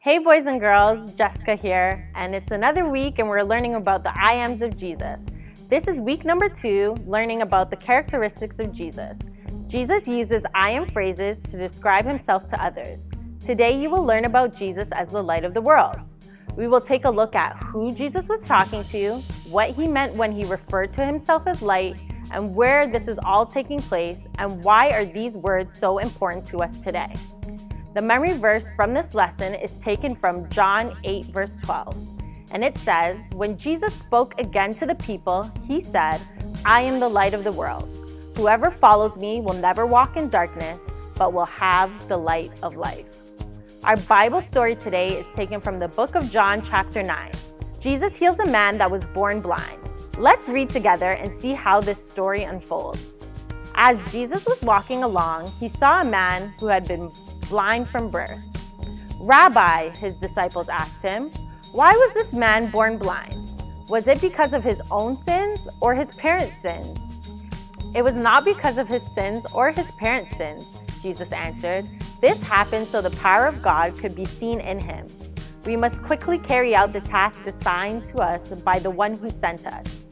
Hey boys and girls, Jessica here, and it's another week and we're learning about the I ams of Jesus. This is week number 2, learning about the characteristics of Jesus. Jesus uses I am phrases to describe himself to others. Today you will learn about Jesus as the light of the world. We will take a look at who Jesus was talking to, what he meant when he referred to himself as light, and where this is all taking place, and why are these words so important to us today. The memory verse from this lesson is taken from John 8, verse 12. And it says, "When Jesus spoke again to the people, he said, 'I am the light of the world. Whoever follows me will never walk in darkness, but will have the light of life.'" Our Bible story today is taken from the book of John, chapter 9. Jesus heals a man that was born blind. Let's read together and see how this story unfolds. As Jesus was walking along, he saw a man who had been blind from birth. "Rabbi," his disciples asked him, "why was this man born blind? Was it because of his own sins or his parents' sins?" "It was not because of his sins or his parents' sins," Jesus answered. "This happened so the power of God could be seen in him. We must quickly carry out the task assigned to us by the one who sent us.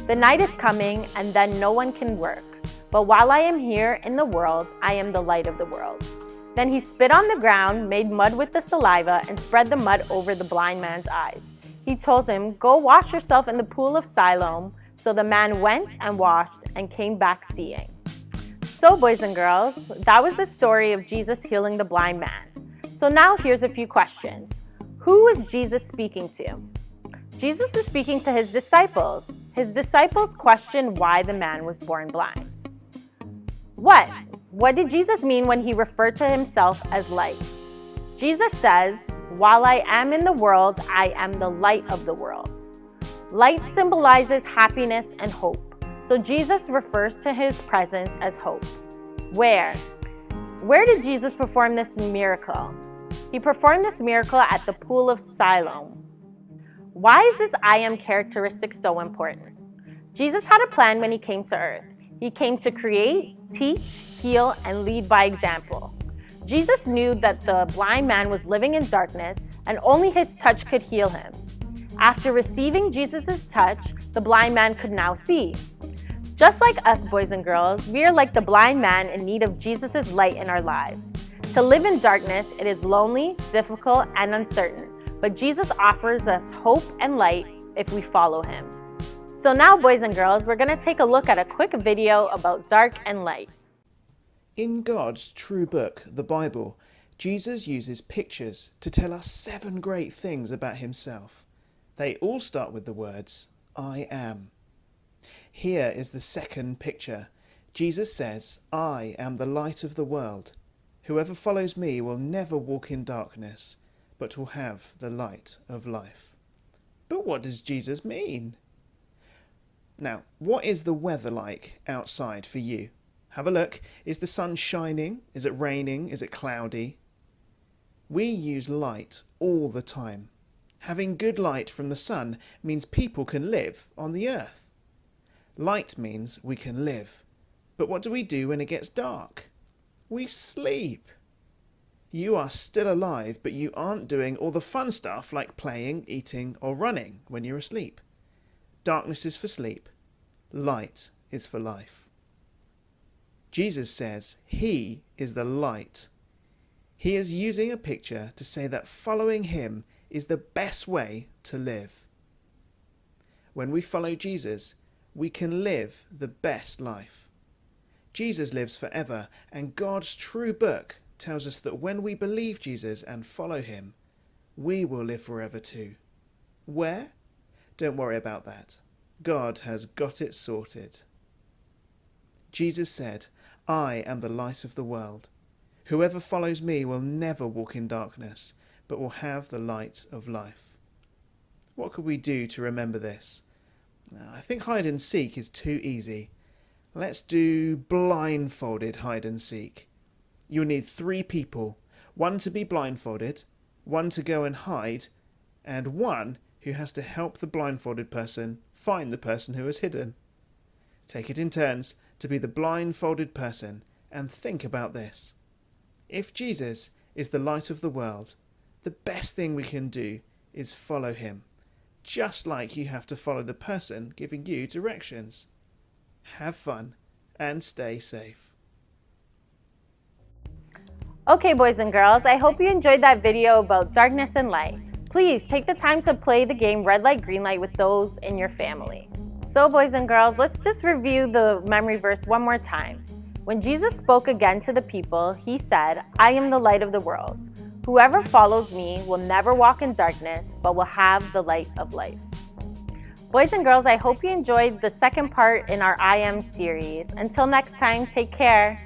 The night is coming and then no one can work. But while I am here in the world, I am the light of the world." Then he spit on the ground, made mud with the saliva, and spread the mud over the blind man's eyes. He told him, "Go wash yourself in the pool of Siloam." So the man went and washed and came back seeing. So boys and girls, that was the story of Jesus healing the blind man. So now here's a few questions. Who was Jesus speaking to? Jesus was speaking to his disciples. His disciples questioned why the man was born blind. What did Jesus mean when he referred to himself as light? Jesus says, "While I am in the world, I am the light of the world." Light symbolizes happiness and hope. So Jesus refers to his presence as hope. Where did Jesus perform this miracle? He performed this miracle at the pool of Siloam. Why is this I am characteristic so important? Jesus had a plan when he came to earth. He came to create, teach, heal, and lead by example. Jesus knew that the blind man was living in darkness and only his touch could heal him. After receiving Jesus' touch, the blind man could now see. Just like us boys and girls, we are like the blind man in need of Jesus' light in our lives. To live in darkness, it is lonely, difficult, and uncertain, but Jesus offers us hope and light if we follow him. So now, boys and girls, we're going to take a look at a quick video about dark and light. In God's true book, the Bible, Jesus uses pictures to tell us 7 great things about himself. They all start with the words, "I am." Here is the second picture. Jesus says, "I am the light of the world. Whoever follows me will never walk in darkness, but will have the light of life." But what does Jesus mean? Now, what is the weather like outside for you? Have a look. Is the sun shining? Is it raining? Is it cloudy? We use light all the time. Having good light from the sun means people can live on the earth. Light means we can live. But what do we do when it gets dark? We sleep. You are still alive, but you aren't doing all the fun stuff like playing, eating, or running when you're asleep. Darkness is for sleep. Light is for life. Jesus says he is the light. He is using a picture to say that following him is the best way to live. When we follow Jesus, we can live the best life. Jesus lives forever, and God's true book tells us that when we believe Jesus and follow him, we will live forever too. Where? Don't worry about that. God has got it sorted. Jesus said, "I am the light of the world. Whoever follows me will never walk in darkness, but will have the light of life." What could we do to remember this? I think hide and seek is too easy. Let's do blindfolded hide and seek. You'll need 3 people, 1 to be blindfolded, 1 to go and hide, and 1 who has to help the blindfolded person find the person who is hidden. Take it in turns to be the blindfolded person and think about this. If Jesus is the light of the world, The best thing we can do is follow him, just like you have to follow the person giving you directions. Have fun and stay safe. Okay, boys and girls, I hope you enjoyed that video about darkness and light. Please take the time to play the game Red Light, Green Light with those in your family. So, boys and girls, let's just review the memory verse one more time. When Jesus spoke again to the people, he said, "I am the light of the world. Whoever follows me will never walk in darkness, but will have the light of life." Boys and girls, I hope you enjoyed the second part in our I Am series. Until next time, take care.